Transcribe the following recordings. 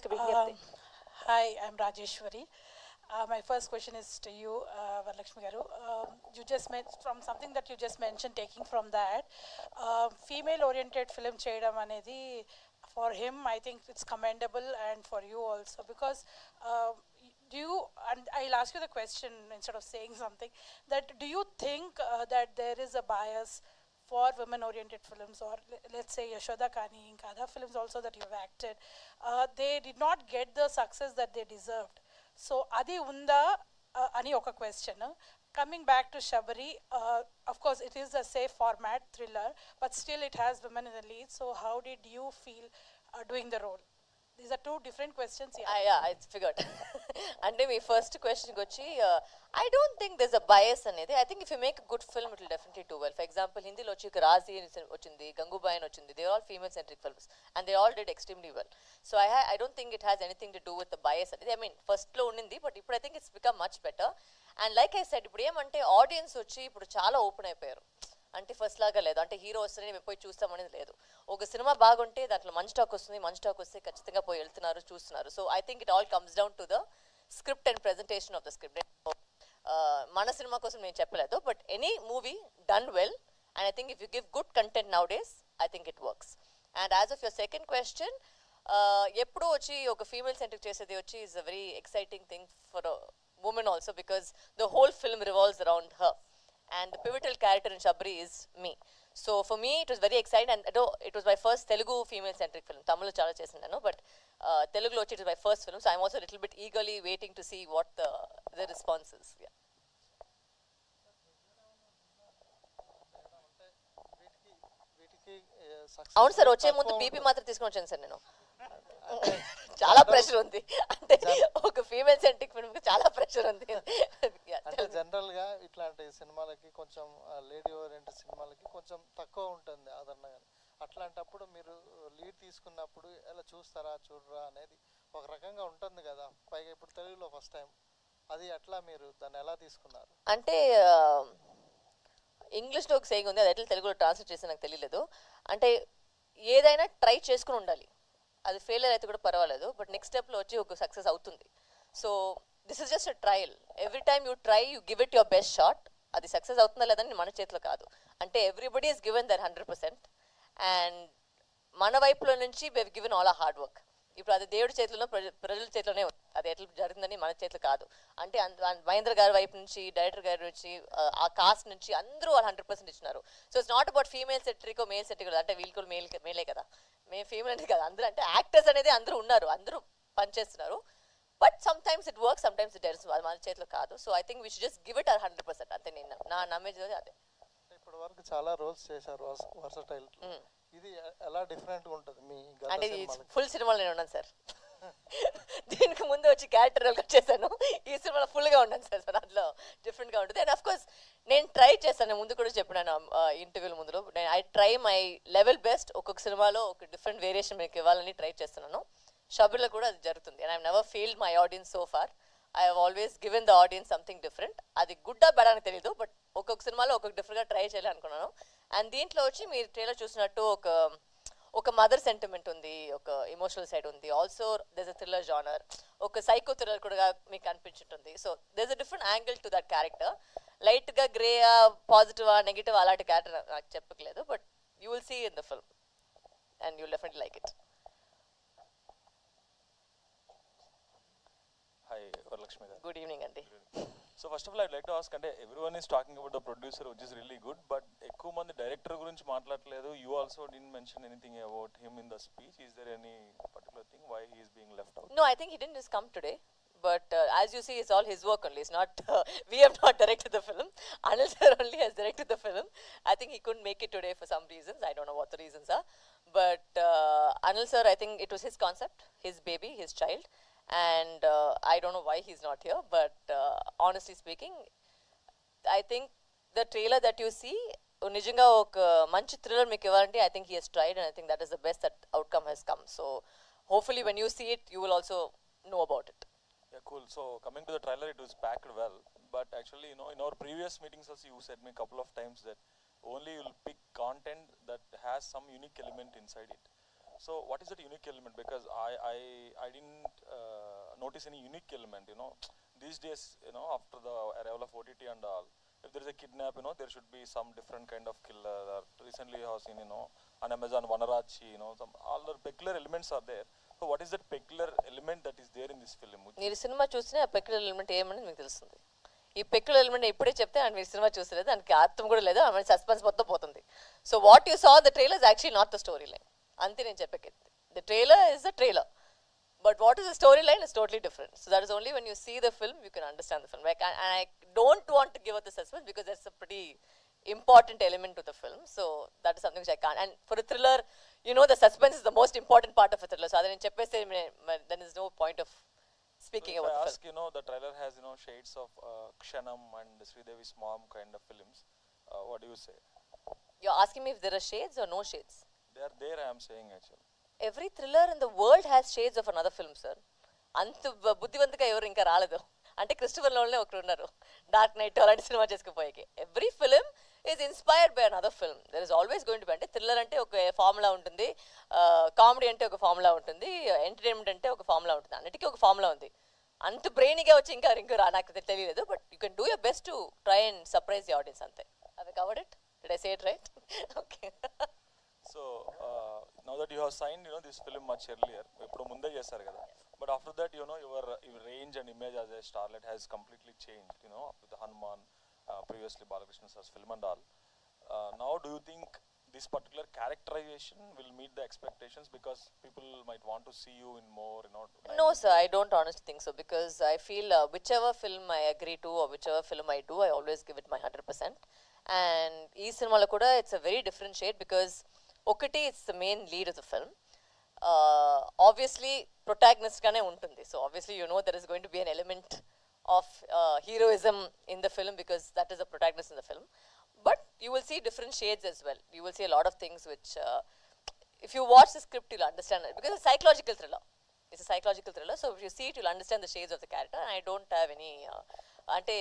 Um, Hi, I'm Rajeshwari. My first question is to you, Varalakshmi Garu. You just mentioned from something that you just mentioned, taking from that, female-oriented film cheyadam anedi, for him, I think it's commendable, and for you also, because do you, and I'll ask you the question instead of saying something, that do you think that there is a bias for women-oriented films, or let's say Yashoda Kani, other films also that you've acted, they did not get the success that they deserved. So, adi unda ani oka question. Coming back to Shabari, of course, it is a safe format thriller, but still it has women in the lead. So, how did you feel doing the role? These are two different questions. Yeah, I figured. And my first question gochi, I don't think there's a bias అనేది. I think if you make a good film, it will definitely do well. For example, Hindi lo వచ్చి Razi వచ్చింది, Gangubai వచ్చింది. They are all female-centric films, and they all did extremely well. So I don't think it has anything to do with the bias అనేది. I mean, first లో ఉండింది, but ఇప్పుడు I think it's become much better. And like I said, ఇప్పుడు ఏమంటే audience వచ్చి ఇప్పుడు చాలా open అయిపోయారు. అంటే ఫస్ట్ లాగా లేదు, అంటే హీరో వస్తేనే మేము పోయి చూస్తామనేది లేదు. ఒక సినిమా బాగుంటే దాంట్లో మంచి టాక్ వస్తుంది, మంచి టాక్ వస్తే ఖచ్చితంగా పోయి వెళ్తున్నారు, చూస్తున్నారు. So I think it all comes down to the script and presentation of the script. మన సినిమా కోసం నేను చెప్పలేదు, but any movie done well, and I think if you give good content now days, I think it works. And as of your second question, ఎప్పుడూ వచ్చి ఒక female centric చేసేది వచ్చి is a very exciting thing for women also, because the whole film revolves around her. And the pivotal character in Shabri is me. So for me, it was very exciting, and it was my first Telugu female-centric film. Tamil chala chesindanu, but Telugu lo it was my first film, so I'm also a little bit eagerly waiting to see what the response is. Yeah. అవును sir, వచ్చే ముందు BP మాత్రం తీసుకొని వచ్చాను sir నేను. చాలా pressure ఉంది, అంటే ఒక ఫీమేల్ సెంట్రిక్ ఫిల్మ్ కి చాలా ప్రెషర్ ఉంది. అంటే జనరల్ గా ఇట్లాంటి సినిమాలకి కొంచెం లేడీ ఓరియంటెడ్ సినిమాలకి కొంచెం తక్కువ ఉంటుంది ఆదరణ. కానీ అట్లాంటప్పుడు మీరు లీడ్ తీసుకున్నప్పుడు ఎలా చూస్తారా చూడరా అనేది ఒక రకంగా ఉంటుంది కదా, పైగా ఇప్పుడు తెలుగులో ఫస్ట్ టైం, అది అట్లా మీరు దాన్ని ఎలా తీసుకున్నారు? అంటే ఇంగ్లీష్లో ఒక సేయింగ్ ఉంది, అది ఎట్లా తెలుగులో ట్రాన్స్లేట్ చేసి నాకు తెలియలేదు. అంటే ఏదైనా ట్రై చేసుకుని ఉండాలి, అది ఫెయిలియర్ అయితే కూడా పర్వాలేదు, బట్ నెక్స్ట్ స్టెప్లో వచ్చి ఒక సక్సెస్ అవుతుంది. So this is just a trial. Every time you try, you give it your best shot. అది సక్సెస్ అవుతుందా లేదని మన చేతిలో కాదు. అంటే everybody is given their 100%, and మన వైపులో నుంచి we've given all our hard work. ఇప్పుడు అది దేవుడి చేతిలో, ప్రజల చేతిలోనే ఉంది, అది ఎట్లా జరుగుతుందని మన చేతిలో కాదు. అంటే మహేంద్ర గారి వైపు నుంచి, డైరెక్టర్ గారి నుంచి, ఆ కాస్ట్ నుంచి అందరూ వాళ్ళు 100% ఇచ్చినారు. So it's not about female సెట్రికో మేల్ సెట్రికో, అంటే వీళ్ళు కూడా మేలే కదా, మేము ఫీమేల్ అనేది కదా, అందరూ అంటే యాక్టర్స్ అనేది అందరూ ఉన్నారు, అందరూ పనిచేస్తున్నారు. But some times it work, some times it doesn't. అది మన చేతిలో కాదు. So I think we should just give it our 100%. అంతే నేను నా నమ్మేది అదే. ఇప్పటి వరకు చాలా రోల్స్ చేశారు, వర్సటైల్. ఇది ఎలా డిఫరెంట్ గా ఉంటుంది మీ అంటే ఫుల్ సినిమాలో నేను ఉన్నాను సార్. దీనికి ముందు వచ్చి క్యారెక్టర్ రోల్ చేశాను, ఈ సినిమాలో ఫుల్గా ఉన్నాను సార్. అందులో డిఫరెంట్గా ఉంటుంది. అండ్ అఫ్ కోర్స్ నేను ట్రై చేస్తాను, ముందు కూడా చెప్పినాను ఇంటర్వ్యూల ముందులో, నేను I try my level best. ఒక్కొక్క సినిమాలో ఒక డిఫరెంట్ వేరియేషన్ మీకు ఇవ్వాలని ట్రై చేస్తున్నాను. షబులో కూడా అది జరుగుతుంది. And I never failed my audience so far. I have always given the audience something different. అది గుడ్డా బ్యాడ్ అని తెలియదు, బట్ ఒక్కొక్క సినిమాలో ఒక్కొక్క డిఫరెంట్గా ట్రై చేయాలి అనుకున్నాను. అండ్ దీంట్లో వచ్చి మీరు ట్రైలర్ చూసినట్టు ఒక మదర్ సెంటిమెంట్ ఉంది, ఒక ఎమోషనల్ సైడ్ ఉంది, also there is a thriller genre, ఒక సైకో థ్రిల్లర్ కూడా మీకు అనిపించుంటుంది. So there is a different angle to that character. లైట్గా గ్రేయా, పాజిటివా, నెగిటివ్ అలాంటి క్యారెక్టర్ నాకు చెప్పట్లేదు, but you will see in the film and you will definitely like it. Hi, Varalakshmi. Good evening, Andy. So first of all, I'd like to ask, అంటే everyone is talking about the producer, which is really good, but ఎక్కువ మంది director గురించి మాట్లాడలేదు. You also didn't mention anything about him in the speech. Is there any particular thing why he is being left out? No, I think he didn't just come today. But as you see, it's all his work only. It's not, we have not directed the film. Anil sir only has directed the film. I think he couldn't make it today for some reasons. I don't know what the reasons are. But Anil sir, I think it was his concept, his baby, his child. And I don't know why he's not here. But honestly speaking, I think the trailer that you see, నిజంగా ఒక మంచి thriller మీకు ఇవ్వాలంటే I think he has tried, and I think that is the best that outcome has come. So hopefully when you see it, you will also know about it. Yeah, cool. So coming to the trailer, it was packed well. But actually, in our previous meetings also, you said me a couple of times that only you'll pick content that has some unique element inside it. So what is that unique element? Because I didn't notice any unique element, you know. These days, you know, after the arrival of OTT and all, if there is a kidnap, you know, there should be some different kind of killer. Or recently I have seen, you know, on Amazon Vanarachi, you know, some all the peculiar elements are there. So what is that peculiar element that is there in this film? మీరు cinema చూస్తే ఆ peculiar element ఏమని మీకు తెలుస్తుంది. ఈ peculiar element ఇప్పుడే చెప్తే and మీరు సినిమా చూసలేదు, దానికి అర్థం కూడా లేదు, ఆమె సస్పెన్స్ మొత్తం పోతుంది. So what you saw the trailer is actually not the story line. అంతే నేను చెప్పేది. The trailer is the trailer, but what is the storyline is totally different. So that is only when you see the film you can understand the film. Like, and I don't want to give out the suspense because that's a pretty important element to the film. So that is something which I can't. And for a thriller, you know, the suspense is the most important part of a thriller. So then there is no point of speaking so about if I the ask, film. you know, the trailer has, you know, shades of Kshanam and Sridevi's Mom kind of films. What do you say? You're asking me if there are shades or no shades. They are there, I am saying actually. Every thriller in the world has shades of another film, sir. అంత బుద్ధివంతగా ఎవరు ఇంకా రాలేదు. అంటే Christopher నోలనే ఒకరు ఉన్నారు dark knight అలాంటి cinema చేసుకుపోయాకి. Every film is inspired by another film. There is always going to be. అంటే థ్రిల్లర్ అంటే ఒక ఫార్ములా ఉంటుంది, కామెడీ అంటే ఒక ఫార్ములా ఉంటుంది, ఎంటర్టైన్మెంట్ అంటే ఒక ఫార్ములా ఉంటుంది, అన్నిటికీ ఒక ఫార్ములా ఉంది. అంత బ్రెయిన్గా వచ్చి ఇంకా నాకు తెలియలేదు. But you can do your best to try and surprise the audience అంతే. Have I covered it? Did I say it right? Okay. So now that you have signed, you know, this film much earlier, eppudu munde chesaru kada, but after that, you know, your range and image as a starlet has completely changed, you know, with the Hanuman, previously Balakrishna sir's film and all. Now do you think this particular characterization will meet the expectations, because people might want to see you in more, you know? No sir, I don't honestly think so, because I feel whichever film I agree to or whichever film I do, I always give it my 100%. And ee cinema lo kuda it's a very different shade, because ఒకటి it's the main lead of the film. Obviously protagonist గానే ఉంటుంది. So obviously you know there is going to be an element of heroism in the film, because that is the protagonist in the film. But you will see different shades as well. You will see a lot of things which if you watch the script you'll understand it, because it's a psychological thriller. It's a psychological thriller, so if you see it you'll understand the shades of the character. And I don't have any ante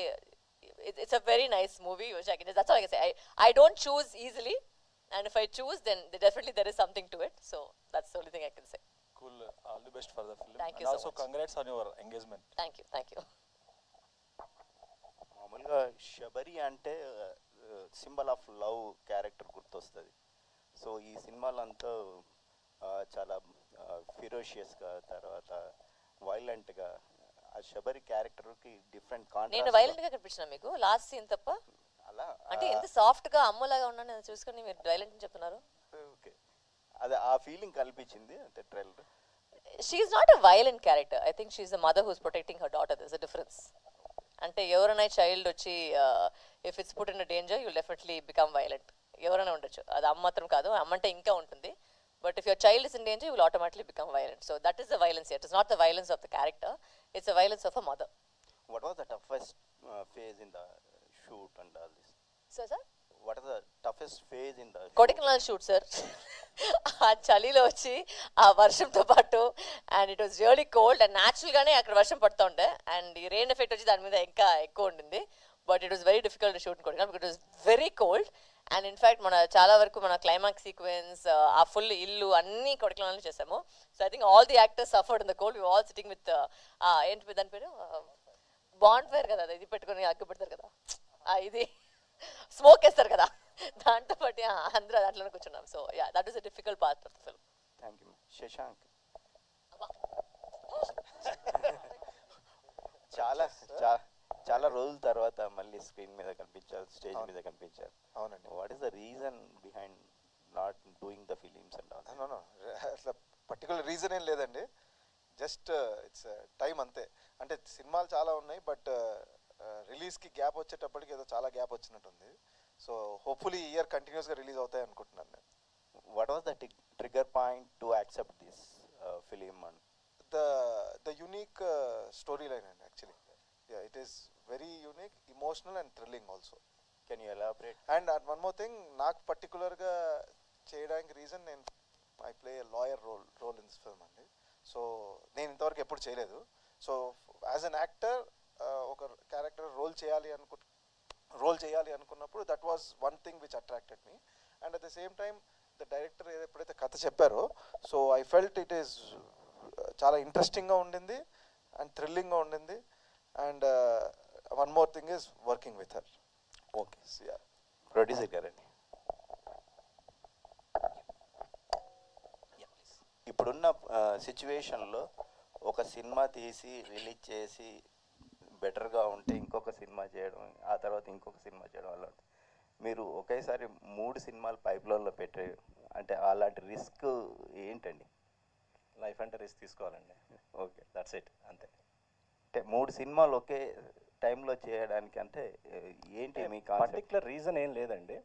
it's a very nice movie which I can, that's all I can say. I don't choose easily, and if I choose then definitely there is something to it. So that's the only thing I can say. Cool. All the best for the film. Thank you and so also much. congrats on your engagement. Thank you. మామూలుగా శబరి అంటే symbol of love character గుర్తొస్తుంది. So ఈ సినిమాలో అంతా చాలా ఫిరోషియస్గా, తర్వాత వైలెంట్గా, ఆ శబరి క్యారెక్టర్కి డిఫరెంట్ నేను కాంట్రాస్ట్. వైలెంట్ గా కనిపించిన మీకు లాస్ట్ సీన్ తప్ప? అలా అంటే ఎంత సాఫ్ట్ గా అమ్మలాగా ఉన్నాను నేను చూసుకొని మీరు వైలెంట్ అని చెప్తున్నారు. ఓకే, అదే ఆ ఫీలింగ్ కల్పించింది అంటే trailer. She is not a violent character. I think she is the mother who's protecting her daughter. There is a difference. అంటే ఎవరైనా చైల్డ్ వచ్చి if it's put in a danger you definitely become violent. ఎవరైనా ఉండొచ్చు, అది అమ్మ మాత్రం కాదు, అమ్మ అంటే ఇంకా ఉంటుంది. But if your child is in danger, you will automatically become violent. So that is the violence here. It is not the violence of the character, it's the violence of a mother. What was the toughest phase in the shoot and all this? Sir? What is the toughest phase in the shoot? Kodaikanal shoot, sir. ఆ చలిలో వచ్చి ఆ వర్షంతో పాటు, and it was really cold, and న్యాచురల్గానే అక్కడ వర్షం పడుతూ ఉండే, అండ్ ఈ రెయిన్ ఎఫెక్ట్ వచ్చి దాని మీద ఇంకా ఎక్కువ ఉండింది. But it was very difficult to shoot in Kodaikanal because it was very cold. And in fact మన చాలా వరకు మన క్లైమాక్స్ సీక్వెన్స్, ఆ ఫుల్ ఇల్లు అన్నీ కొడైకెనాల్లో చేసాము. So I think all the actors suffered in the cold. We all sitting with ఏంటి దాని పేరు, బాండ్ ఫైర్ కదా, ఇది పెట్టుకొని అగ్గు పెడతారు కదా, ఇది స్మోక్ వేస్తారు కదా, దాంతో పాటు అందరూ దాంట్లోనే కూర్చున్నాం. So yeah, that is a difficult part of the film. Thank you. Shashank, చాలా రోజుల తర్వాత మళ్ళీ స్క్రీన్ మీద కనిపించారు, స్టేజ్ మీద కనిపించారు. అవునండి. What is the reason behind not doing the films and all? No అట్లా పర్టికులర్ రీజన్ ఏం లేదండి, జస్ట్ ఇట్స్ టైం అంతే. అంటే సినిమాలు చాలా ఉన్నాయి, బట్ రిలీజ్కి గ్యాప్ వచ్చేటప్పటికి ఏదో చాలా గ్యాప్ వచ్చినట్టుంది. సో హోప్ఫుల్లీ ఈ ఇయర్ కంటిన్యూస్గా రిలీజ్ అవుతాయి అనుకుంటున్నాను నేను. What was the trigger point to accept this film? And the unique story line అండి actually. It is very unique, emotional and thrilling also. Can you elaborate? And one more thing, నాకు పర్టికులర్గా చేయడానికి reason, నేను I play lawyer role in this film అండి. So నేను ఇంతవరకు ఎప్పుడు చేయలేదు. సో యాజ్ అన్ యాక్టర్ ఒక క్యారెక్టర్ రోల్ చేయాలి అనుకున్నప్పుడు that was one thing which attracted me. And at the same time the director ఎప్పుడైతే కథ చెప్పారో, so I felt it is చాలా ఇంట్రెస్టింగ్గా ఉండింది అండ్ థ్రిల్లింగ్గా ఉండింది. And one more thing is working with her. Okay, producer గారండి, ఇప్పుడున్న సిచ్యువేషన్లో ఒక సినిమా తీసి రిలీజ్ చేసి బెటర్గా ఉంటే ఇంకొక సినిమా చేయడం, ఆ తర్వాత ఇంకొక సినిమా చేయడం వల్ల మీరు ఒకేసారి 3 సినిమాలు పైప్లైన్లో పెట్టే అంటే అలాంటి రిస్క్ ఏంటండి? లైఫ్ అంటే రిస్క్ తీసుకోవాలండి. ఓకే, దట్స్ ఇట్, అంతే. అంటే 3 సినిమాలు ఒకే టైంలో చేయడానికి అంటే ఏంటి మీ పర్టికులర్ రీజన్ ఏం లేదండి.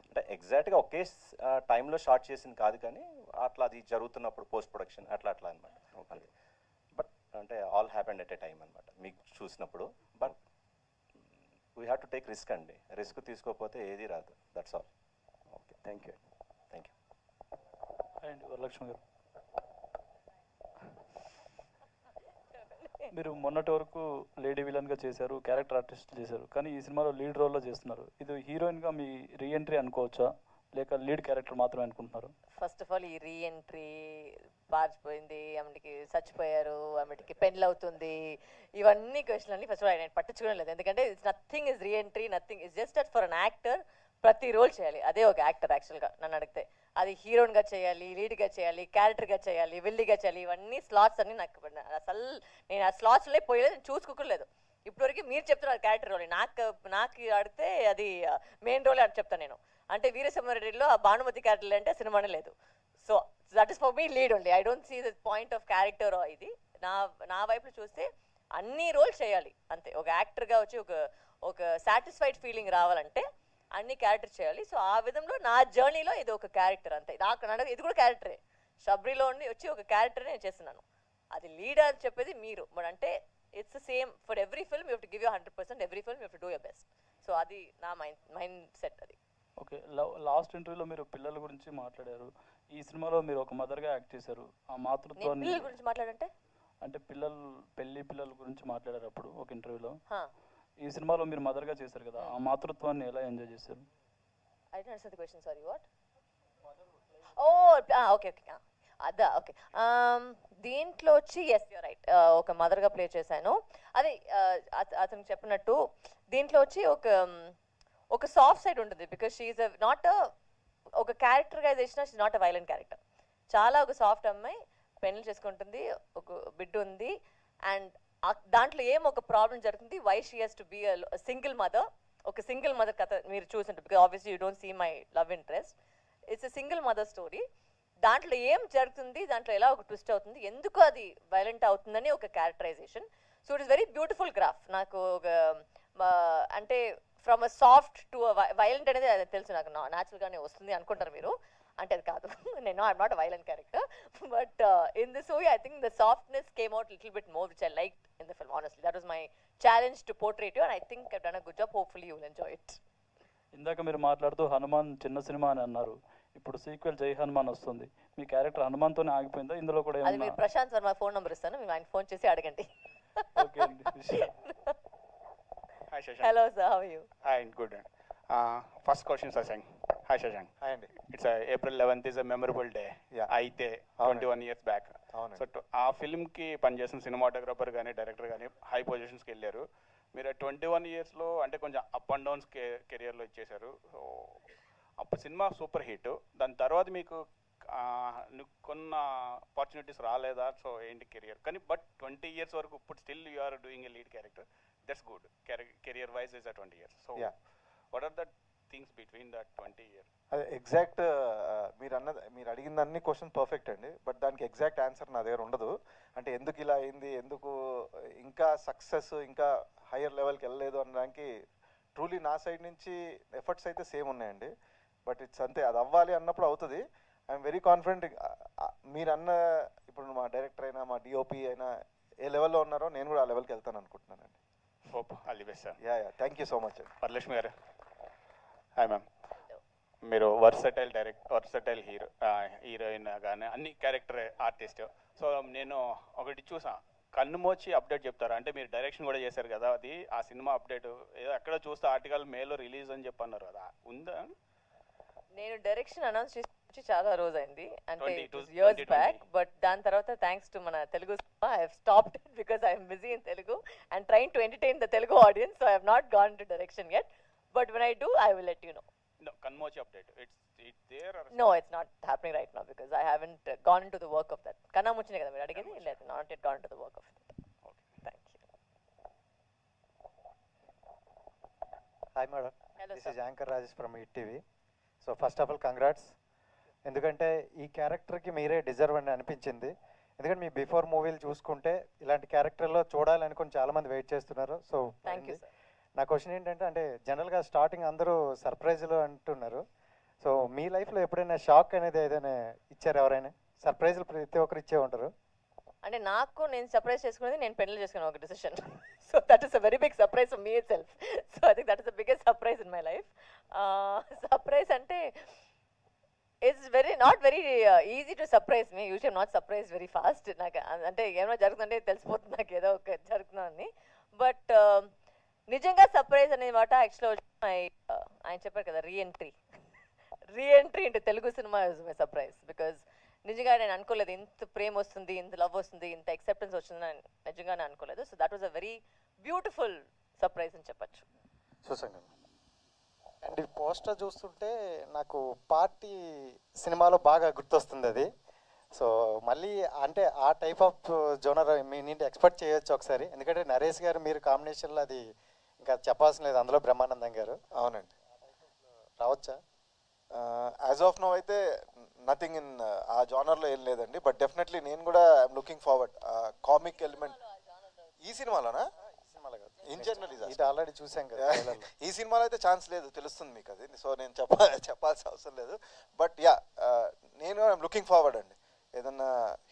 అంటే ఎగ్జాక్ట్గా ఒకే టైంలో షార్ట్ చేసింది కాదు, కానీ అట్లా అది జరుగుతున్నప్పుడు పోస్ట్ ప్రొడక్షన్ అట్లా అనమాట. అంతే. బట్ అంటే all happened at a time అనమాట మీకు చూసినప్పుడు. But we have to take risk అండి. రిస్క్ తీసుకోకపోతే ఏది రాదు. That's all. Okay, thank you. Thank you. And Varalakshmi గారు, మీరు మొన్నటి వరకు లేడీ విలన్గా చేశారు, క్యారెక్టర్ ఆర్టిస్ట్ చేశారు, కానీ ఈ సినిమాలో లీడ్ రోల్లో చేస్తున్నారు. ఇది హీరోయిన్గా మీ రీఎంట్రీ అనుకోవచ్చా, లేక లీడ్ క్యారెక్టర్ మాత్రమే అనుకుంటున్నారు? ఫస్ట్ ఆఫ్ ఆల్ ఈ రీఎంట్రీ పారిపోయింది, ఆమెకి చచ్చిపోయారు, ఆమెకి పెళ్ళి అవుతుంది, ఇవన్నీ క్వశ్చన్ అన్ని ఫస్ట్ ఆఫ్ ఆల్ నేను పట్టించుకోవడం లేదు. ఎందుకంటే it's nothing is reentry, nothing is just that for an actor. ప్రతి రోల్ చేయాలి, అదే ఒక యాక్టర్ యాక్చువల్గా నన్ను అడిగితే. అది హీరోయిన్గా చేయాలి, లీడ్గా చేయాలి, క్యారెక్టర్గా చేయాలి, విల్లీగా చేయాలి, ఇవన్నీ స్లాట్స్ అన్ని నాకు అసలు నేను ఆ స్లాట్స్లో పోయలేదు, నేను చూసుకోలేదు. ఇప్పటివరకు మీరు చెప్తున్నారు క్యారెక్టర్ రోల్, నాకు అడిగితే అది మెయిన్ రోల్ అని చెప్తాను నేను. అంటే వీరసింహారెడ్డిలో ఆ భానుమతి క్యారెక్టర్ అంటే సినిమానే లేదు. So that is for me lead only. I don't see the point of character ఇది. నా వైపు చూస్తే అన్ని రోల్ చేయాలి అంతే. ఒక యాక్టర్గా వచ్చి ఒక సాటిస్ఫైడ్ ఫీలింగ్ రావాలంటే అన్ని క్యారెక్టర్ చేయాలి. సో ఆ విధంలో నా జర్నీలో ఇది ఒక క్యారెక్టర్ అంతే. నాకు ఇది కూడా క్యారెక్టరే. శబరిలో వచ్చి ఒక క్యారెక్టర్ నేను చేస్తున్నాను. అది లీడ్ అని చెప్పేది మీరు. బట్ అంటే it's the same for every film. You have to give you 100%. Every film you have to do your best. So అది నా మైండ్ సెట్ అది. ఓకే, లాస్ట్ ఇంటర్వ్యూలో మీరు పిల్లల గురించి మాట్లాడారు. ఈ సినిమాలో మీరు ఒక మదర్గా యాక్ట్ చేశారు. ఆ మాతృత్వాన్ని పిల్లల గురించి మాట్లాడంటే అంటే పిల్లల గురించి మాట్లాడారు అప్పుడు ఒక ఇంటర్వ్యూలో. ఈ సినిమాలో మీరు మదర్గా చేశారు కదా, ఆ మాతృత్వాన్ని ఎలా ఎంజాయ్ చేశారు? I don't understand the question, sorry. What? Okay అదా. ఓకే, దీంట్లో వచ్చి ఎస్ యూర్ రైట్, ఒక మదర్గా ప్లే చేశాను. అదే అతను చెప్పినట్టు దీంట్లో వచ్చి ఒక సాఫ్ట్ సైడ్ ఉంటుంది. బికాస్ షీఈ్ నాట్ ఒక characterization, she's not a violent character. చాలా ఒక సాఫ్ట్ అమ్మాయి, పెళ్లి చేసుకుంటుంది, ఒక బిడ్డ ఉంది, అండ్ దాంట్లో ఒక ప్రాబ్లం జరుగుతుంది. Why she has to be single mother. ఒక సింగిల్ మదర్ కథ మీరు చూసింటారు. Because obviously you don't see my love interest. It's a single mother story. దాంట్లో ఏం జరుగుతుంది, దాంట్లో ఎలా ఒక ట్విస్ట్ అవుతుంది, ఎందుకు అది వైలెంట్ అవుతుందని ఒక characterization. So it is very beautiful graph. నాకు ఒక అంటే from a soft to violent అనేది అది తెలుసు నాకు, న్యాచురల్గానే వస్తుంది అనుకుంటారు మీరు. అంటే అది కాదు, నేను I'm not a violent character. But in this movie I think the softness came out little bit more, which I liked in the film. Honestly that was my challenge to portray you, and I think I've done a good job. Hopefully you will enjoy it. ఇందాక మీరు మాట్లాడుతూ హనుమాన్ చిన్న cinema అని అన్నారు. ఇప్పుడు sequel జై హనుమాన్ వస్తుంది. మీ character హనుమాన్తోనే ఆగిపోయిందా? ఇందులో కూడా అది మీరు ప్రశాంత్ వర్మ ఫోన్ నెంబర్ ఇస్తాను, మీరు ఆయన ఫోన్ చేసి అడగండి. ఓకే అండి. Hi Shashank. Hello sir, how are you? Hi, good. First question, Shashank. Hi Shashank. Hi Andy. It's April 11th is a memorable day. Yeah. అయితే 21 years back. అవునండి. సో ఆ ఫిల్మ్కి పనిచేసిన సినిమాటోగ్రాఫర్ కానీ డైరెక్టర్ కానీ high పొజిషన్స్కి వెళ్ళారు. మీరు 21 ఇయర్స్లో అంటే కొంచెం అప్ అండ్ డౌన్స్ కెరియర్లో ఇచ్చేశారు. సో అప్పుడు సినిమా సూపర్ హిట్. దాని తర్వాత మీకు కొన్న ఆపర్చునిటీస్ రాలేదా? సో ఏంటి కెరియర్ కానీ బట్ 20 years వరకు ఇప్పుడు still you are doing a lead character. That's good. Career wise is 20 years. So what are the things between that 20 years? అదే ఎగ్జాక్ట్ మీరు అడిగిన అన్ని క్వశ్చన్ పర్ఫెక్ట్ అండి. బట్ దానికి ఎగ్జాక్ట్ ఆన్సర్ నా దగ్గర ఉండదు. అంటే ఎందుకు ఇలా అయింది, ఎందుకు ఇంకా సక్సెస్ ఇంకా హయ్యర్ లెవెల్కి వెళ్ళలేదు అనడానికి ట్రూలీ నా సైడ్ నుంచి ఎఫర్ట్స్ అయితే సేమ్ ఉన్నాయండి. బట్ ఇట్స్ అంతే, అది అవ్వాలి అన్నప్పుడు అవుతుంది. I'm very confident. మీరు అన్న ఇప్పుడు మా డైరెక్టర్ అయినా మా డిఓపి అయినా ఏ లెవెల్లో ఉన్నారో నేను కూడా ఆ లెవెల్కి వెళ్తాను అనుకుంటున్నానండి. Hope all the best sir. Yeah thank you so much అండి. వరలక్ష్మి గారు. Hi ma'am. మీరు వర్సటైల్ హీరోయిన్ కానీ అన్ని క్యారెక్టర్ ఆర్టిస్ట్. సో నేను ఒకటి చూసా, కన్ను మోచి అప్డేట్ చెప్తారా? అంటే మీరు డైరెక్షన్ కూడా చేశారు కదా, అది ఆ సినిమా అప్డేట్ ఏదో ఎక్కడ చూస్తే ఆర్టికల్ మేలో రిలీజ్ అని చెప్పన్నారు కదా, ఉందా? నేను డైరెక్షన్ అనౌన్స్ చేసి చాలా రోజైంది, అంటే 2020. Years back. బట్ దాని తర్వాత థ్యాంక్స్ టు మన Telugu cinema I have stopped it because I'm busy in Telugu and trying to entertain the Telugu audience. So I have not gone to direction yet, but when I do I will let you know. No, కన్మోచి update it's there or No, it's not happening right now because I haven't gone into the work of that. కన్నా ముచ్చినే కదా మీరు అడిగింది, లేదు, not yet gone into the work of it. Thank you. Hi madam, Hello, this sir. is Anchor Rajesh from ETV. So first of all congrats, ఎందుకంటే ఈ క్యారెక్టర్కి మీరే deserve అని అనిపించింది. ఎందుకంటే మీ బిఫోర్ మూవీలు చూసుకుంటే ఇలాంటి క్యారెక్టర్లో చూడాలనుకుని చాలామంది వెయిట్ చేస్తున్నారు. So Thank you, sir. నా క్వశ్చన్ ఏంటంటే, అంటే జనరల్గా స్టార్టింగ్ అందరూ సర్ప్రైజ్లు అంటున్నారు. సో మీ లైఫ్లో ఎప్పుడైనా షాక్ అనేది ఏదైనా ఇచ్చారు? ఎవరైనా సర్ప్రైజ్లు ప్రతి ఒక్కరు ఇచ్చే ఉంటారు. అంటే నాకు నేను సర్ప్రైజ్ చేసుకునేది నేను పెళ్లి చేసుకున్న ఒక decision. So that is a very big surprise for me itself. So I think that is the biggest surprise in my life. Surprise అంటే it's not very easy to surprise me. Usual not surprise very fast. నాకు అంటే ఏమైనా జరుగుతుందంటే తెలిసిపోతుంది నాకు ఏదో ఒక జరుగుతుందని. బట్ నిజంగా సర్ప్రైజ్ అనే మాట యాక్చువల్గా ఆయన చెప్పారు కదా, reentry into Telugu cinema is my surprise. Because నిజంగా నేను అనుకోలేదు ఇంత ప్రేమ వస్తుంది, ఇంత లవ్ వస్తుంది, ఇంత యాక్సెప్టెన్స్ వస్తుందని నిజంగా నేను అనుకోలేదు. So that was a very beautiful surprise అని చెప్పచ్చు. చూసాను. అండ్ ఈ పోస్టర్ చూస్తుంటే నాకు పార్టీ సినిమాలో బాగా గుర్తొస్తుంది అది. సో మళ్ళీ అంటే ఆ టైప్ ఆఫ్ జోనర్ మీ నుండి ఎక్స్పెక్ట్ చేయొచ్చు ఒకసారి. ఎందుకంటే నరేష్ గారు మీరు కాంబినేషన్లో అది ఇంకా చెప్పాల్సిన లేదు, అందులో బ్రహ్మానందం గారు. అవునండి, రావచ్చా? యాజ్ ఆఫ్ నో అయితే నథింగ్ ఇన్ ఆ జానర్లో ఏం లేదండి. బట్ డెఫినెట్లీ నేను కూడా I'm looking forward comic element ఈ సినిమాలోనా, ఇన్ జనరల్ ఇది ఆల్రెడీ చూసాం కదా. ఈ సినిమాలో అయితే ఛాన్స్ లేదు, తెలుస్తుంది మీకు అది. సో నేను చెప్పాల్సిన అవసరం లేదు. బట్ యా, నేను ఐఎమ్ లుకింగ్ ఫార్వర్డ్ అండి. ఏదన్నా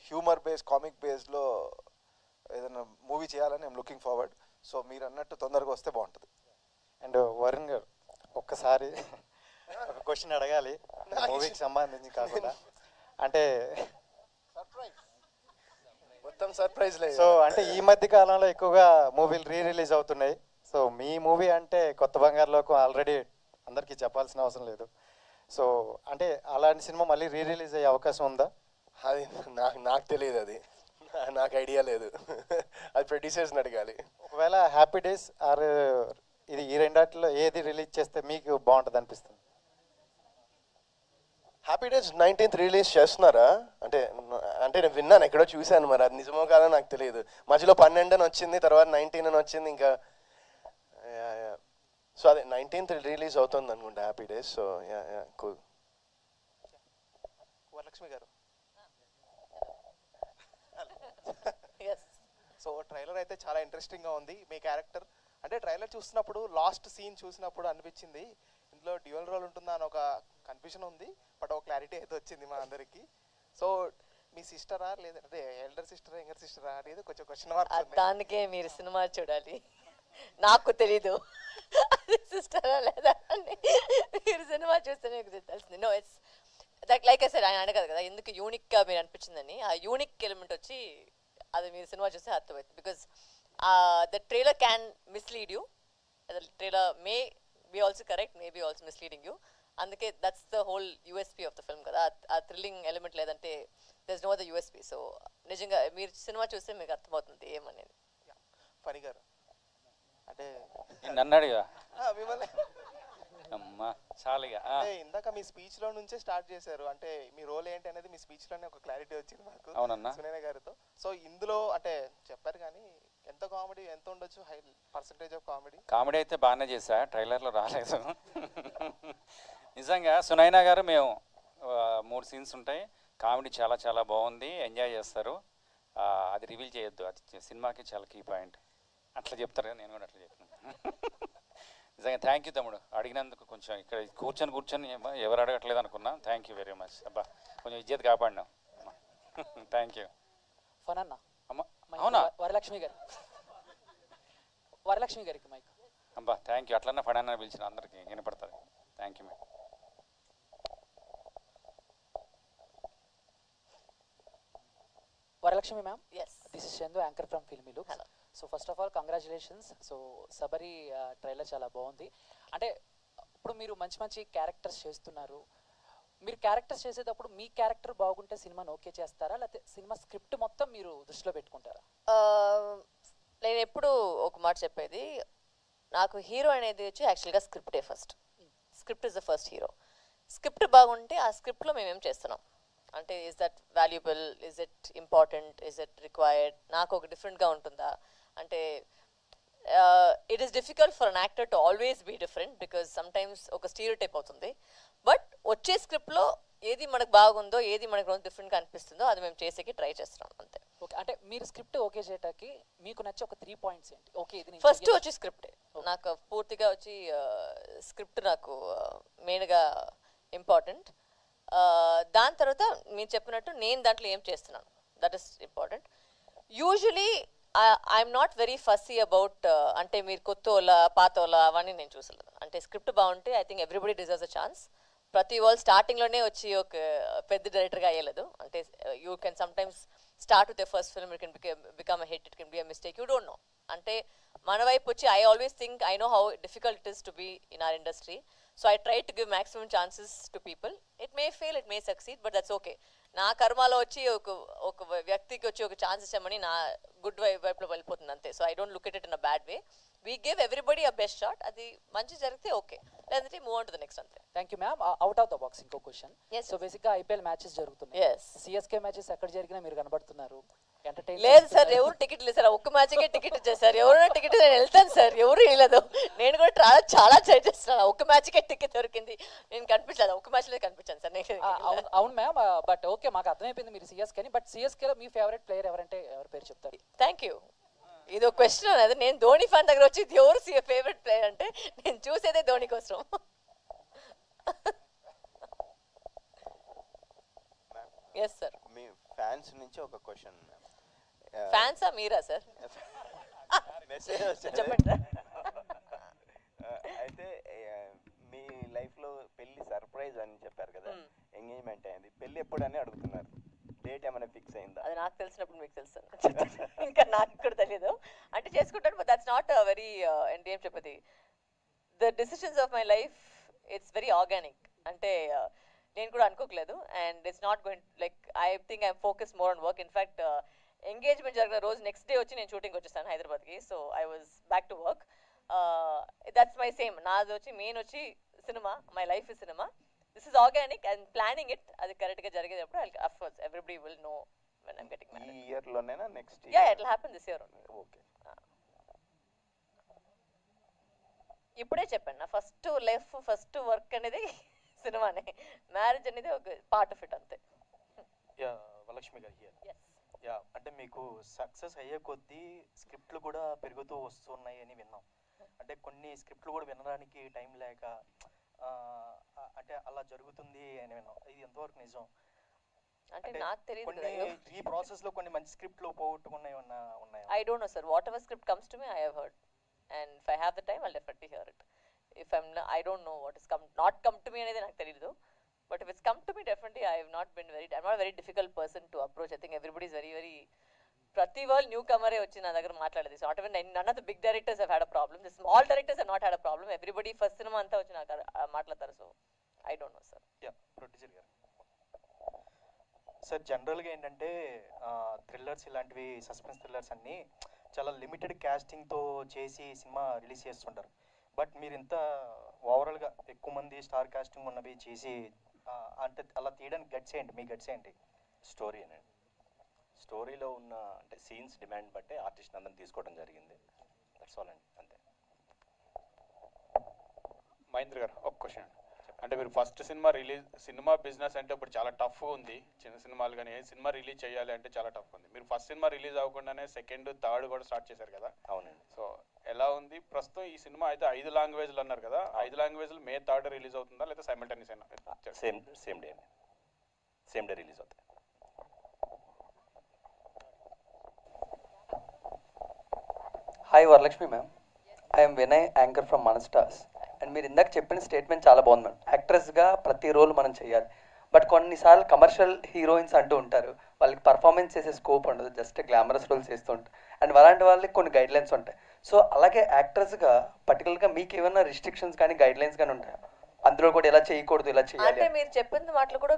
హ్యూమర్ బేస్ కామిక్ బేస్లో ఏదైనా మూవీ చేయాలని ఐఎమ్ లుకింగ్ ఫార్వర్డ్. సో మీరు అన్నట్టు తొందరగా వస్తే బాగుంటుంది. అండ్ వరుణ్ గారు ఒక్కసారి ఒక క్వశ్చన్ అడగాలి, మూవీకి సంబంధించి కాకుండా. అంటే మొత్తం సర్ప్రైజ్ లేదు. సో అంటే ఈ మధ్య కాలంలో ఎక్కువగా మూవీలు రిలీజ్ అవుతున్నాయి. సో మీ మూవీ అంటే కొత్త బంగారు లోకం ఆల్రెడీ అందరికీ చెప్పాల్సిన అవసరం లేదు. సో అంటే అలాంటి సినిమా మళ్ళీ రిలీజ్ అయ్యే అవకాశం ఉందా? అది నాకు తెలియదు, అది నాకు ఐడియా లేదు. అది ప్రొడ్యూసర్స్ని అడగాలి. ఒకవేళ హ్యాపీ డేస్ ఆర్ ఇది ఈ రెండాటిలో ఏది రిలీజ్ చేస్తే మీకు బాగుంటుంది అనిపిస్తుంది? హ్యాపీ డేస్ 19th రిలీజ్ చేస్తున్నారా అంటే నేను విన్నాను, ఎక్కడో చూశాను, మరి అది నిజమో కాదో నాకు తెలియదు. మధ్యలో 12 అని వచ్చింది, తర్వాత 19 అని వచ్చింది, ఇంకా సో అదే 19th రిలీజ్ అవుతుంది అనుకుంటా happy days. So cool. Varalakshmi గారు, సో ట్రైలర్ అయితే చాలా ఇంట్రెస్టింగ్గా ఉంది. మీ క్యారెక్టర్ అంటే ట్రైలర్ చూసినప్పుడు లాస్ట్ సీన్ చూసినప్పుడు అనిపించింది ఇందులో డ్యూయల్ రోల్ ఉంటుందా అని ఒక కన్ఫ్యూజన్ ఉంది. బట్ ఒక క్లారిటీ అయితే వచ్చింది మా అందరికి. సో మీ సిస్టరా లేదంటే ఎల్డర్ సిస్టరా యంగర్ సిస్టరా అనేది కొంచెం క్వశ్చన్ మార్క్. దానికే మీరు సినిమా చూడాలి, నాకు తెలీదు సిస్టరా లేదా అని. మీరు సినిమా చూస్తే మీకు తెలిసింది. No, it's like I said, ఆయన అడగదు కదా ఎందుకు యూనిక్గా మీరు అనిపించిందని. ఆ యూనిక్ ఎలిమెంట్ వచ్చి అది మీరు సినిమా చూస్తే అర్థమవుతుంది. Because the trailer can mislead you, the trailer may be also correct, may be also misleading you. అందుకే that's the whole USP of the film కదా. ఆ థ్రిల్లింగ్ ఎలిమెంట్ లేదంటే there is no other USP. So నిజంగా మీరు cinema చూస్తే మీకు అర్థమవుతుంది ఏమనేది. ఫణి గారు అంటే నన్ను అడిగా మిమ్మల్ని అమ్మా చాలుగా. అంటే ఇందాక మీ స్పీచ్ లో నుంచే స్టార్ట్ చేశారు, అంటే మీ రోల్ ఏంటి అనేది మీ స్పీచ్ లోనే ఒక క్లారిటీ వచ్చింది మాకు. అవునన్నా, సునైన గారితో. సో ఇందులో అంటే చెప్పారు కానీ ఎంత కామెడీ ఎంత ఉండొచ్చు, high percentage of comedy? Comedy అయితే బాగానే చేశా, ట్రైలర్లో రాలేదు. నిజంగా సునైనా గారు మేము 3 సీన్స్ ఉంటాయి, కామెడీ చాలా చాలా బాగుంది, ఎంజాయ్ చేస్తారు. అది రివీల్ చేయొద్దు, అది సినిమాకి చాలా కీ పాయింట్. అట్లా చెప్తారు కదా, నేను కూడా అట్లా చెప్తాను. నిజంగా థ్యాంక్ యూ తమ్ముడు, అడిగినందుకు. కొంచెం ఇక్కడ కూర్చొని ఎవరు అడగట్లేదు అనుకున్నా. Thank you very much. అబ్బా కొంచెం ఇజ్జత్ కాపాడినావు. Thank you. ఫనన్న అమ్మ అవునా? వరలక్ష్మి గారికి మైక్. అబ్బా థ్యాంక్ యూ. అట్లన్నా ఫడన్నా పిలిచిన అందరికీ వినపడుతుంది. Thank you madam. Varalakshmi ma'am, Yes. This is Chandu, anchor from filmy looks. Hello. So first of all congratulations. So Sabari trailer చాలా బాగుంది. అంటే ఇప్పుడు మీరు మంచి మంచి క్యారెక్టర్స్ చేస్తున్నారు. మీరు క్యారెక్టర్స్ చేసేటప్పుడు మీ క్యారెక్టర్ బాగుంటే సినిమాని ఓకే చేస్తారా, లేకపోతే సినిమా స్క్రిప్ట్ మొత్తం మీరు దృష్టిలో పెట్టుకుంటారా? నేను ఎప్పుడు ఒక మాట చెప్పేది, నాకు హీరో అనేది వచ్చి యాక్చువల్గా స్క్రిప్టే first. Script is the first hero. Script బాగుంటే ఆ స్క్రిప్ట్లో మేమేం చేస్తున్నాం అంటే, is that valuable, is it important, is it required, నాకు ఒక డిఫరెంట్గా ఉంటుందా అంటే. It is difficult for an actor to always be different because sometimes ఒక స్టీరియోటైప్ అవుతుంది. బట్ వచ్చే స్క్రిప్ట్లో ఏది మనకు బాగుందో, ఏది మనకు డిఫరెంట్గా అనిపిస్తుందో అది మేము చేసేకి ట్రై చేస్తున్నాం అంతే. ఓకే, అంటే మీరు స్క్రిప్ట్ ఓకే చేయటానికి మీకు నచ్చే ఒక 3 పాయింట్స్ ఏంటి? ఓకే, ఇది ఫస్ట్ వచ్చి స్క్రిప్టే నాకు పూర్తిగా వచ్చి స్క్రిప్ట్ నాకు మెయిన్గా ఇంపార్టెంట్. దాని తర్వాత మీరు చెప్పినట్టు నేను దాంట్లో ఏం చేస్తున్నాను, that is important. Usually I'm not very fussy about అంటే మీరు కొత్త వాళ్ళ పాత వాళ్ళ అవన్నీ నేను చూసలేదు. అంటే స్క్రిప్ట్ బాగుంటే I think everybody deserves a chance. ప్రతి వాళ్ళు స్టార్టింగ్లోనే వచ్చి ఒక పెద్ద డైరెక్టర్గా అయ్యలేదు. అంటే you can sometimes start with the first film, it can become a hit, it can be a mistake, you don't know. అంటే మన వైపు వచ్చి I always think I know how difficult it is to be in our industry. So I try to give maximum chances to people. It may fail, it may succeed, but that's okay. నా కర్మలో వచ్చి ఒక వ్యక్తికి వచ్చి ఒక chance ఇచ్చామని నా good వైపులో వెళ్ళిపోతుంది అంతే. So I don't look at it in a bad way. We give everybody a best shot. అది మంచి జరిగితే ఓకే, లేదంటే move on to the next అంతే. Thank you ma'am. Out of the box ఇంకో క్వశ్చన్. సో బేసిక్గా IPL matches జరుగుతున్నాయి. CSK matches ఎక్కడ జరిగినా మీరు కనబడుతున్నారు. లేదు సార్, ఎవరు టికెట్ లేదు సార్. ఒక్క మ్యాచ్కే టికెట్ ఇచ్చేసారు. ఎవరైనా టికెట్ నేను వెళ్తాను సార్, ఎవరు వెళ్ళదు. నేను కూడా చాలా ట్రై చేస్తున్నాను. ఒక్క మ్యాచ్కే టికెట్ దొరికింది, నేను కనిపించలేదు. ఒక్క మ్యాచ్లో కనిపించాను సార్ నేను. అవును మ్యామ్, బట్ ఓకే మాకు అర్థమైపోయింది మీరు సిఎస్కేని. బట్ సిఎస్కేలో మీ ఫేవరెట్ ప్లేయర్ ఎవరంటే ఎవరి పేరు చెప్తారు? Thank you. ఇది ఒక క్వశ్చన్ అనేది. నేను ధోని ఫ్యాన్ దగ్గర వచ్చి ఎవరు ఫేవరెట్ ప్లేయర్ అంటే నేను చూసేదే ధోని కోసం. Yes sir. మీ ఫ్యాన్స్ నుంచి ఒక క్వశ్చన్. ఫ్యాన్సా మీరా సార్? మెసేజ్ చెప్పండి. అయితే మీ లైఫ్లో పెళ్లి సర్ప్రైజ్ అని చెప్పారు కదా, ఎంగేజ్మెంట్ అయింది, పెళ్లి ఎప్పుడు అని అడుగుతున్నారు. డేట్ ఏమైనా ఫిక్స్ అయిందా? అది నాకు తెలిసినప్పుడు మీకు తెలుసు, ఇంకా నాకు కూడా తెలియదు. అంటే చేసుకుంటాను, బట్ దట్స్ నాట్ వెరీ అంటే ఏం చెప్పది, the decisions of my life it's very organic. అంటే నేను కూడా అనుకోకలేదు. And it's not going like I think I'm focus more on work. In fact engagement జరిగిన రోజు నెక్స్ట్ డే వచ్చి నేను షూటింగ్ వచ్చేసాను హైదరాబాద్కి. So I was back to work. That's my same. నాది వచ్చి మెయిన్ వచ్చి cinema, my life is cinema. This is organic and planning it. అది కరెక్ట్గా జరిగేటప్పుడు of course everybody will know when I'm getting married. ఈ ఇయర్లోనేనా next year? Yeah, it will happen this year only. Okay. ఇప్పుడే చెప్పాను, నా first life first work అనేది సినిమానే. మ్యారేజ్ అనేది ఒక పార్ట్ ఆఫ్ ఇట్ అంతే. యా, వరలక్ష్మి గారు హియర్. యా, అంటే మీకు సక్సెస్ అయ్యే కొద్దీ స్క్రిప్ట్లు కూడా పెరుగుతూ వస్తున్నాయి అని విన్నాం. అంటే కొన్ని స్క్రిప్ట్లు కూడా వినడానికి టైం లేక అంటే అలా జరుగుతుంది అని విన్నాం. ఇది ఎంతవరకు నిజం? అంటే నాకు తెలియదు. ఈ ప్రాసెస్ లో కొన్ని మంచి స్క్రిప్ట్లు పోగొట్టుకున్నాయి ఉన్నాయా? I don't know, sir. Whatever script comes to me, I have heard. And if I have the time, I'll definitely hear it. If I don't know what is not come to me అనేది నాకు తెలియదు. But if it's come to me, definitely I have not been I'm not a very difficult person to approach. I think everybody is very ప్రతి వాళ్ళు new Kamare వచ్చి నా దగ్గర మాట్లాడేది. Not even none of the big directors have had a problem. The small directors have not had a problem. Everybody first సినిమా అంతా వచ్చి నాకు మాట్లాడతారు. So I don't know sir. Yeah, producer గారు. సార్ జనరల్గా ఏంటంటే థ్రిల్లర్స్ ఇలాంటివి, సస్పెన్స్ థ్రిల్లర్స్ అన్నీ చాలా లిమిటెడ్ క్యాస్టింగ్తో చేసి సినిమా రిలీజ్ చేస్తుంటారు. బట్ మీరు ఇంత ఓవరాల్గా ఎక్కువ మంది స్టార్ కాస్టింగ్ ఉన్నవి చేసి అంటే అలా తీయడానికి గట్స్ ఏంటి? మీ గట్స్ ఏంటి? స్టోరీ అనండి. స్టోరీలో ఉన్న అంటే సీన్స్ డిమాండ్ బట్టే ఆర్టిస్ట్ అందరిని తీసుకోవడం జరిగింది. దట్స్ ఆల్ అండి, అంతే. మహేంద్ర గారు ఒక క్వశ్చన్. అంటే మీరు ఫస్ట్ సినిమా బిజినెస్ అంటే ఇప్పుడు చాలా టఫ్ ఉంది. చిన్న సినిమాలు కానీ ఏ సినిమా రిలీజ్ చేయాలి అంటే చాలా టఫ్ ఉంది. మీరు ఫస్ట్ సినిమా రిలీజ్ అవ్వకుండానే సెకండ్ థర్డ్ కూడా స్టార్ట్ చేశారు కదా? అవునండి. సో ఎలా ఉంది ప్రస్తుతం ఈ సినిమా? అయితే 5 లాంగ్వేజ్లు అన్నారు కదా, 5 లాంగ్వేజ్లు May 3 రిలీజ్ అవుతుందా లేదా సైమల్టేనియస్ అయినా? సేమ్ డే రిలీజ్ అవుతాయి. Hi Varalakshmi ma'am, I'm Vinay, anchor from మన స్టార్స్. అండ్ మీరు ఇందాక చెప్పిన స్టేట్మెంట్ చాలా బాగుంది మ్యామ్. యాక్ట్రెస్గా ప్రతి రోల్ మనం చేయాలి. బట్ కొన్నిసార్లు కమర్షియల్ హీరోయిన్స్ అంటూ ఉంటారు, వాళ్ళకి పర్ఫార్మెన్స్ చేసే స్కోప్ ఉండదు, జస్ట్ గ్లామరస్ రోల్స్ చేస్తూ ఉంటారు. అండ్ అలాంటి వాళ్ళకి కొన్ని గైడ్ లైన్స్ ఉంటాయి. సో అలాగే యాక్టర్స్గా పర్టికులర్గా మీకు ఏమైనా రిస్ట్రిక్షన్స్ కానీ గైడ్ లైన్స్ కానీ ఉంటాయి, అందులో కూడా ఇలా చేయకూడదు ఇలా చేయాలి? అంటే మీరు చెప్పిన మాటలు కూడా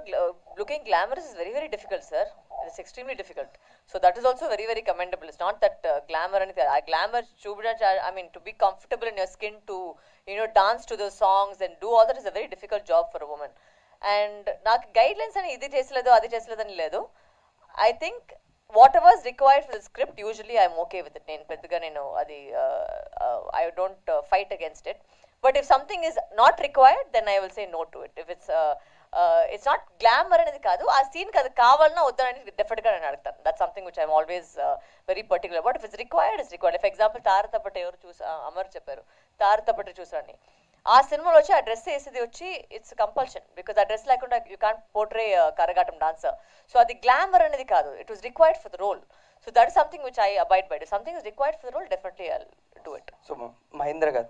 looking glamorous is very very difficult sir. It's extremely difficult. So that is also very very commendable. It's not that glamour అనేది. ఆ గ్లామర్ చూపించ, I mean to be comfortable in your skin, to dance to the songs and do all that is a very difficult job for a woman. And నాకు guidelines అని ఇది చేసలేదు అది చేసలేదు అని లేదు. I think whatever required for the script usually I'm okay with it. నేను పెద్దగా అది I don't fight against it. But if something is not required, then I will say no to it. If it's not glamour అనేది కాదు, ఆ scene అది కావాలన్నా వద్దనని డెఫినెట్గా నేను అడుగుతాను. That's something which I'm always very particular about. If it's required it's required. For example తారతపట్ట ఎవరు అమర్ చెప్పారు, తారతపట్ట చూసారని. ఆ సినిమాలో వచ్చి ఆ డ్రెస్ వేసేది వచ్చి ఇట్స్ కంపల్షన్, బికాస్ ఆ డ్రెస్ లేకుండా you can't portray Karagattam dancer. So అది గ్లామర్ అనేది కాదు, it was required for the role. So that is something which I abide by. Something is required for the role, definitely I will do it. So Mahendra garu,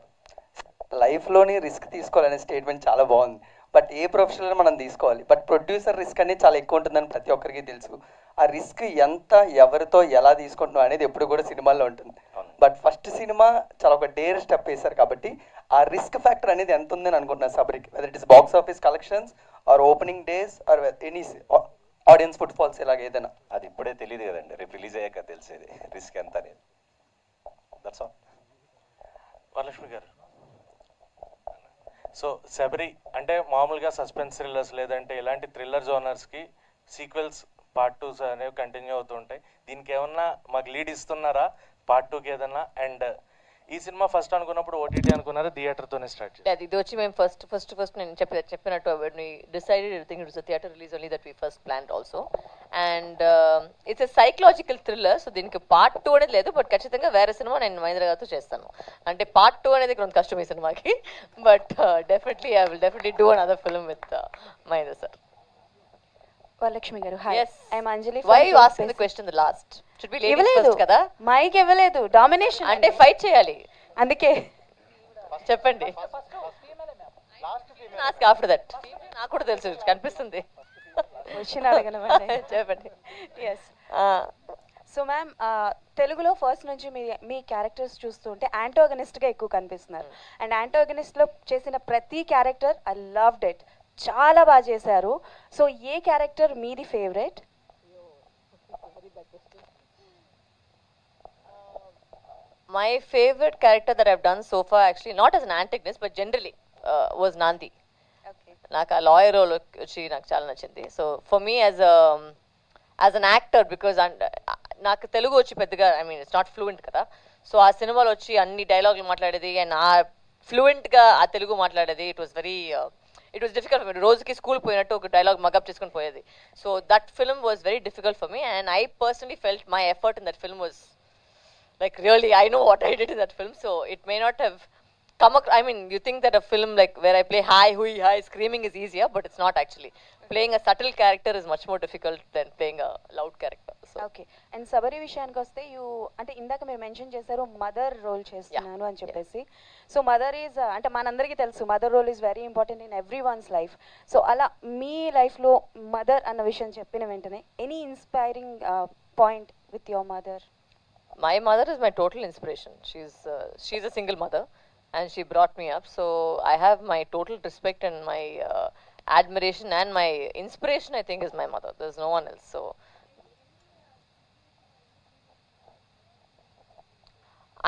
లైఫ్లోని risk తీసుకోవాలనే statement చాలా బాగుంది. But a professional మనం తీసుకోవాలి, but producer risk అనేది చాలా ఎక్కువ ఉంటుందని ప్రతి ఒక్కరికి తెలుసు. ఆ రిస్క్ ఎంత ఎవరితో ఎలా తీసుకుంటున్నాం అనేది ఎప్పుడు కూడా సినిమాల్లో ఉంటుంది. బట్ ఫస్ట్ సినిమా చాలా ఒక డేర్ స్టెప్ వేశారు కాబట్టి ఆ రిస్క్ ఫ్యాక్టర్ అనేది ఎంత ఉందని అనుకుంటున్నాను సబరికి. Whether it is box office collections or opening days or any audience footfalls ఇలాగ ఏదైనా. అది ఇప్పుడే తెలియదు కదండి, రేపు రిలీజ్ అయ్యాక తెలిసేది రిస్క్ ఎంత అనేది. That's all. వరలక్ష్మి గారు, సో శబరి అంటే మామూలుగా సస్పెన్స్ థ్రిల్లర్స్ లేదంటే ఇలాంటి థ్రిల్లర్ జోనర్స్కి సీక్వెల్స్ పార్ట్ 2 అనేవి కంటిన్యూ అవుతుంటాయి. దీనికి ఏమన్నా మాకు లీడ్ ఇస్తున్నారా పార్ట్ 2కి ఏదన్నా? అండ్ ఈ సినిమా ఫస్ట్ అనుకున్నప్పుడు ఓటీటీ అనుకున్నారా, థియేటర్తోనే స్టార్ట్ చేయాలి? ఇది వచ్చి మేము ఫస్ట్ నేను చెప్పినట్టు decided think it was theatre release only that we first planned also. And it's a psychological thriller. So దీనికి పార్ట్ 2 అనేది లేదు, బట్ ఖచ్చితంగా వేరే సినిమా నేను మహేంద్ర గారితో చేస్తాను. అంటే పార్ట్ 2 అనేది కొంచెం కష్టం ఈ సినిమాకి, but definitely I will definitely do another film with Mahendra sir. Varalakshmi garu, hi. I am Anjali. Why you asking the question the last? Should be ladies first కదా? మైక్ ఇవ్వలేదు, డామినేషన్ అంటే ఫైట్ చేయాలి అందుకే. చెప్పండి. ఆఫ్టర్ దట్ నాకు కూడా తెలుసు, కనిపిస్తుంది. క్వశ్చన్ అడగలమండి. చెప్పండి. ఎస్. సో మ్యామ్, తెలుగులో ఫస్ట్ నుంచి మీ క్యారెక్టర్స్ చూస్తుంటే యాంటోగనిస్ట్గా ఎక్కువ కనిపిస్తున్నారు. అండ్ యాంటోగనిస్ట్లో చేసిన ప్రతి క్యారెక్టర్ ఐ లవ్డ్ ఇట్, చాలా బాగా చేశారు. సో ఏ క్యారెక్టర్ మీది favourite? My favorite character that I've done so far, actually not as an antagonist but generally, was Nandi. నాకు ఆ లాయర్ రోల్ వచ్చి నాకు చాలా నచ్చింది. So for me as an actor, because నాకు తెలుగు వచ్చి పెద్దగా I mean it's not fluent కదా. సో ఆ సినిమాలో వచ్చి అన్ని డైలాగులు మాట్లాడేది అండ్ ఆ ఫ్లూయెంట్గా ఆ తెలుగు మాట్లాడేది. It was difficult for me. రోజుకి స్కూల్ పోయినట్టు ఒక డైలాగ్ మగప్ చేసుకుని పోయేది. So that film was very difficult for me and I personally felt my effort in that film was like really I know what I did in that film, so it may not have come I mean you think that a film like where I play hi hui hi screaming is easier, but it's not actually. Playing a subtle character is much more difficult than playing a loud character. So okay. And Sabari విషయానికి వస్తే అంటే ఇందాక మీరు mention చేశారు mother role చేస్తున్నాను అని చెప్పేసి. So mother is అంటే మనందరికీ తెలుసు mother role is very important in every one's life. So అలా మీ లైఫ్లో మదర్ అన్న విషయం చెప్పిన వెంటనే any inspiring point with your mother? My mother is my total inspiration. She's a single mother and she brought me up, so I have my total respect and my admiration and my inspiration, I think, is my mother. There's no one else. So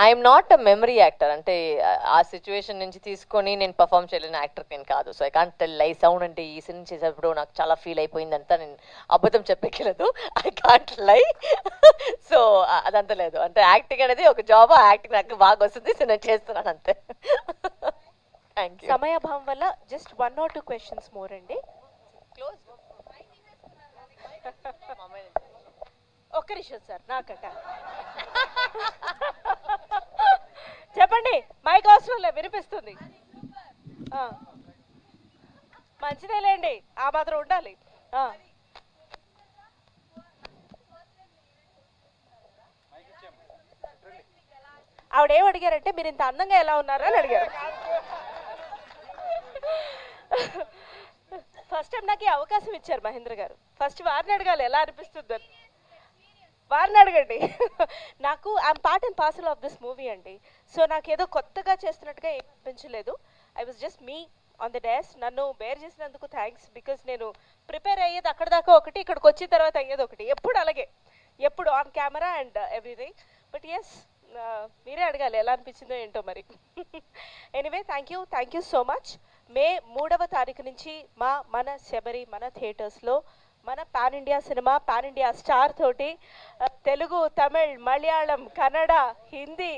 I'm not a memory actor. అంటే ఆ situation నుంచి తీసుకొని నేను perform చేయలేని actor నేను కాదు. So I can't tell లై sound అంటే ఈ సినిమా చేసేటప్పుడు నాకు చాలా ఫీల్ అయిపోయిందంతా నేను అబద్ధం చెప్పలేదు. ఐ కాంట్ లై. సో అదంతా లేదు. అంటే యాక్టింగ్ అనేది ఒక జాబ్, ఆ యాక్టింగ్ నాకు బాగా వస్తుంది, సో నేను చేస్తున్నాను అంతే. Thank you. సమయాభావం వల్ల జస్ట్ 1 or 2 questions మోర్ అండి. ఒక్క నిమిషం సార్, నాకట చెప్పండి. మైక్ అవసరం లే, వినిపిస్తుంది. మంచిదేలేండి, ఆ మాత్రం ఉండాలి. ఆవిడేం అడిగారంటే మీరు ఇంత అందంగా ఎలా ఉన్నారు అని అడిగారు. ఫస్ట్ టైం నాకు ఈ అవకాశం ఇచ్చారు మహేంద్ర గారు. ఫస్ట్ వారిని అడగాలి ఎలా అనిపిస్తుందని. వారిని అడగండి. నాకు I'm part and parcel of this movie అండి. సో నాకు ఏదో కొత్తగా చేస్తున్నట్టుగా ఏం అనిపించలేదు. I was just me on the dash. నన్ను బేర్ చేసినందుకు థ్యాంక్స్. బికాస్ నేను ప్రిపేర్ అయ్యేది అక్కడ దాకా ఒకటి, ఇక్కడికి వచ్చిన తర్వాత అయ్యేది ఒకటి, ఎప్పుడు అలాగే, ఎప్పుడు on camera and everything. But yes, మీరే అడగాలి ఎలా అనిపించిందో ఏంటో మరి. Anyway thank you so much. May 3వ తారీఖు నుంచి మన శబరి మన థియేటర్స్లో మన pan India cinema, pan India star తోటి తెలుగు, తమిళ్, మలయాళం, కన్నడ, హిందీ